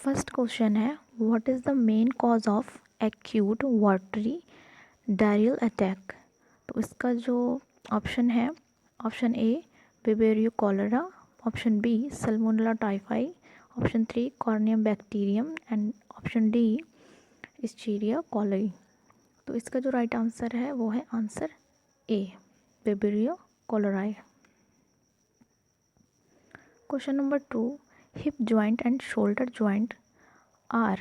First question है, what is the main cause of acute watery diarrheal attack. तो इसका जो ऑप्शन है, option A Vibrio cholera, option B Salmonella typhi, option 3 Corynebacterium and option D Escherichia coli. तो इसका जो right answer है वो है answer A Vibrio cholerae. Question number 2, hip joint and shoulder joint are,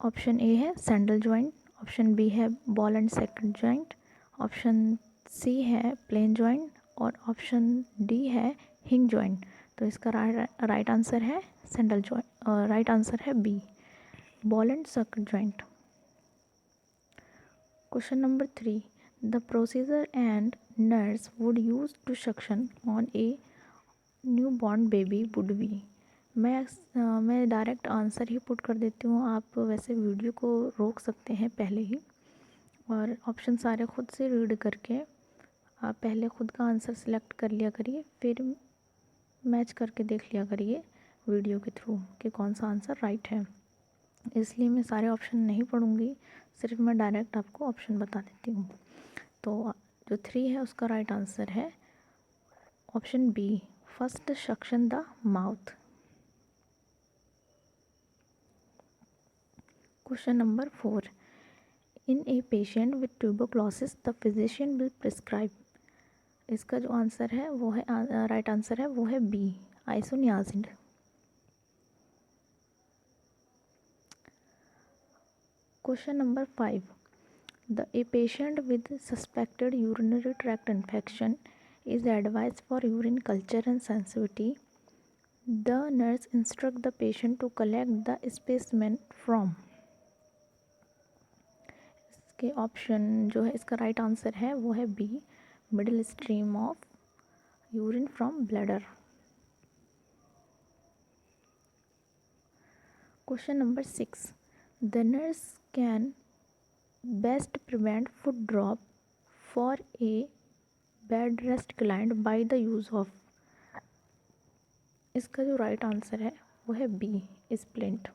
option A है sandal joint, option B है ball and second joint, option सी है plain joint और ऑप्शन डी है हिंग जॉइंट। तो इसका राइट आंसर है sandal joint, right answer है B ball and socket joint. Question number 3, the procedure and nurse would use to suction on a new born baby would be. मैं direct answer ही put कर देती हूँ, आप वैसे video को रोक सकते हैं पहले ही और ऑप्शन सारे खुद से रीड करके आप पहले खुद का आंसर सेलेक्ट कर लिया करिए, फिर मैच करके देख लिया करिए वीडियो के थ्रू कि कौन सा आंसर राइट है। इसलिए मैं सारे ऑप्शन नहीं पढ़ूँगी, सिर्फ मैं डायरेक्ट आपको ऑप्शन बता देती हूँ। तो जो 3 है उसका राइट आंसर है option B first suction the mouth. Question number 4, in a patient with tuberculosis the physician will prescribe. इसका जो आंसर है वो है राइट आंसर है वो है B isoniazid. Question number 5, the a patient with suspected urinary tract infection is advised for urine culture and sensitivity. The nurse instruct the patient to collect the specimen from. इसके option जो है, इसका right answer है वो है B middle stream of urine from bladder. Question number 6, the nurse can best prevent foot drop for a bed rest client by the use of. इसका जो right answer है वो है B splint.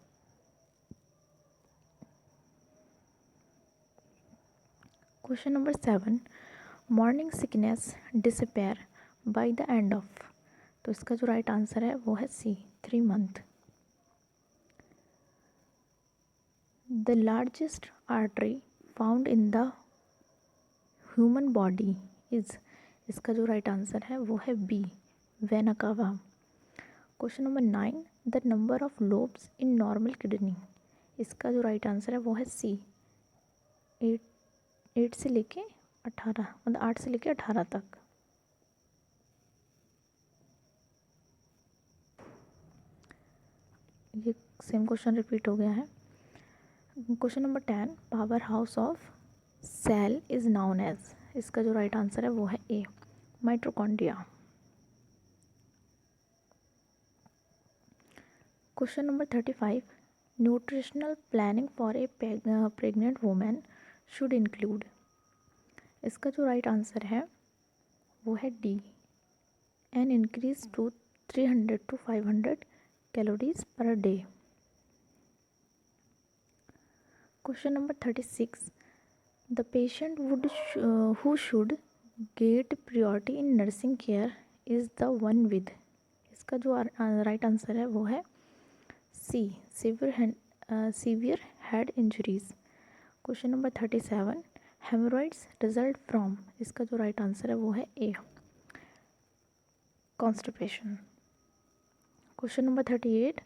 Question number 7, morning sickness disappear by the end of. तो इसका जो right answer है वो है C 3 month. The largest artery found in the human body is. इसका जो राइट आंसर है वो है B vena cava. Question number 9, the number of lobes in normal kidney. इसका जो राइट आंसर है वो है सी 8 से लेके 18, मतलब 8 से लेके 18 तक। ये सेम क्वेश्चन रिपीट हो गया है। Question number 10, powerhouse of cell is known as. इसका जो राइट आंसर है वो है A mitochondria. Question number 35, nutritional planning for a pregnant women should include. इसका जो राइट आंसर है वो है D an increase to 300 to 500 calories per day. Question number 36, the patient would who should get priority in nursing care is the one with. इसका जो right answer है वो है C severe head injuries. Question number 37, haemorrhoids result from. इसका जो right answer है वो है A constipation. Question number 38,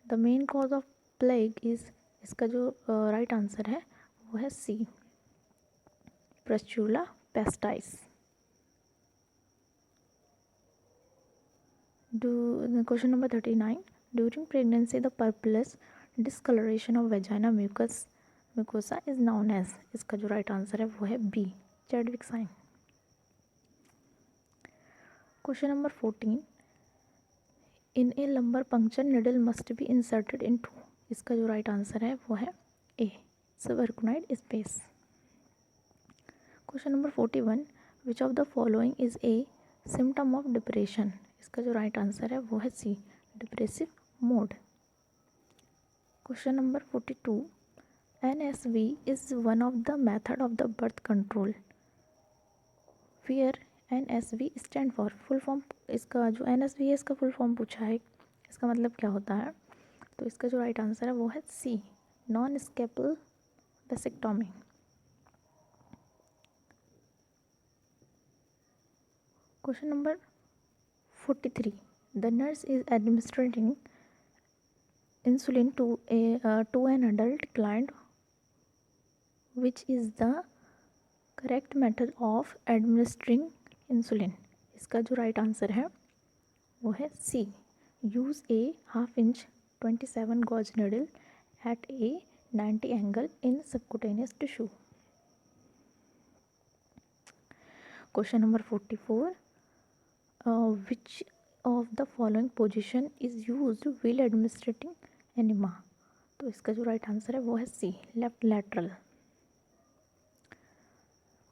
the main cause of plague is. इसका जो राइट आंसर है वो है C Pasteurella pestis. Question number 39, during pregnancy the purplish discolouration of vagina mucosa is known as. इसका जो राइट आंसर है वो है B Chadwick sign. Question number 14, in a lumbar puncture needle must be inserted into. इसका जो right answer है वो है A subarachnoid space. Question number 41, which of the following is a symptom of depression. इसका जो right answer है वो है C depressive mode. Question number 42. NSV is one of the method of the birth control where NSV stand for full form. इसका जो NSV है इसका full form पूछा है, इसका मतलब क्या होता है? तो इसका जो राइट आंसर है वो है C, non scalpel vasectomy. Question number 43. The nurse is administering insulin to an adult client. Which is the correct method of administering insulin? इसका जो राइट आंसर है वो है सी, use A half inch 27 gauge needle at a 90 angle in subcutaneous tissue. Question number 44. Which of the following position is used while administering enema? तो इसका जो right answer है वो है C, left lateral.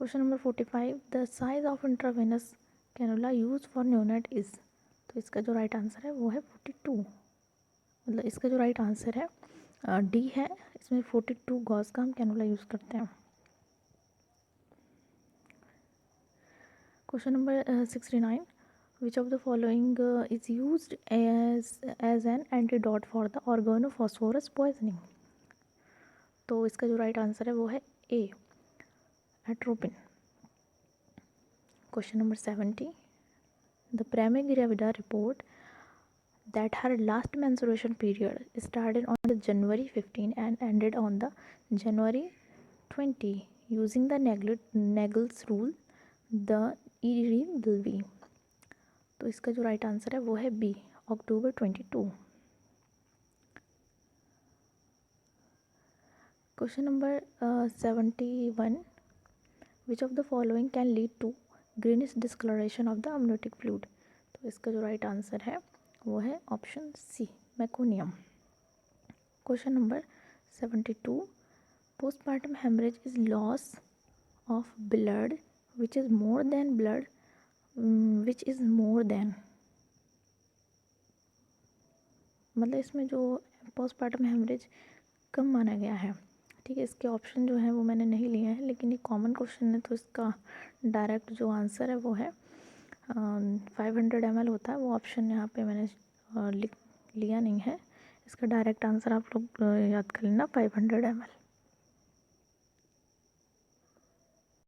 Question number 45. The size of intravenous cannula use for neonate is? तो इसका जो right answer है वो है 42, मतलब इसका जो राइट आंसर है डी है, इसमें 42 गॉज का हम कैनुला यूज़ करते हैं। Question number 69. Which of the following is used as an antidote for the organophosphorus poisoning? तो इसका जो राइट आंसर है वो है A, atropine. Question number 70. The Prema Gravida report that her last menstruation period started on the January 15 and ended on the January 20 using the Nagel's rule. The ED will be. तो इसका जो right answer है वो है B, October 22. Question number 71. Which of the following can lead to greenish discoloration of the amniotic fluid? तो इसका जो right answer है वो है option C, meconium. Question number 72. Postmortem haemorrhage is loss of blood which is more than blood which is more than, मतलब इसमें जो postmortem haemorrhage कम माना गया है, ठीक है। इसके ऑप्शन जो हैं वो मैंने नहीं लिए हैं, लेकिन ये कॉमन क्वेश्चन है तो इसका डायरेक्ट जो आंसर है वो है 500 ml होता है, वो ऑप्शन यहाँ पे मैंने लिया नहीं है। इसका डायरेक्ट आंसर आप लोग याद कर लेना 500 ml।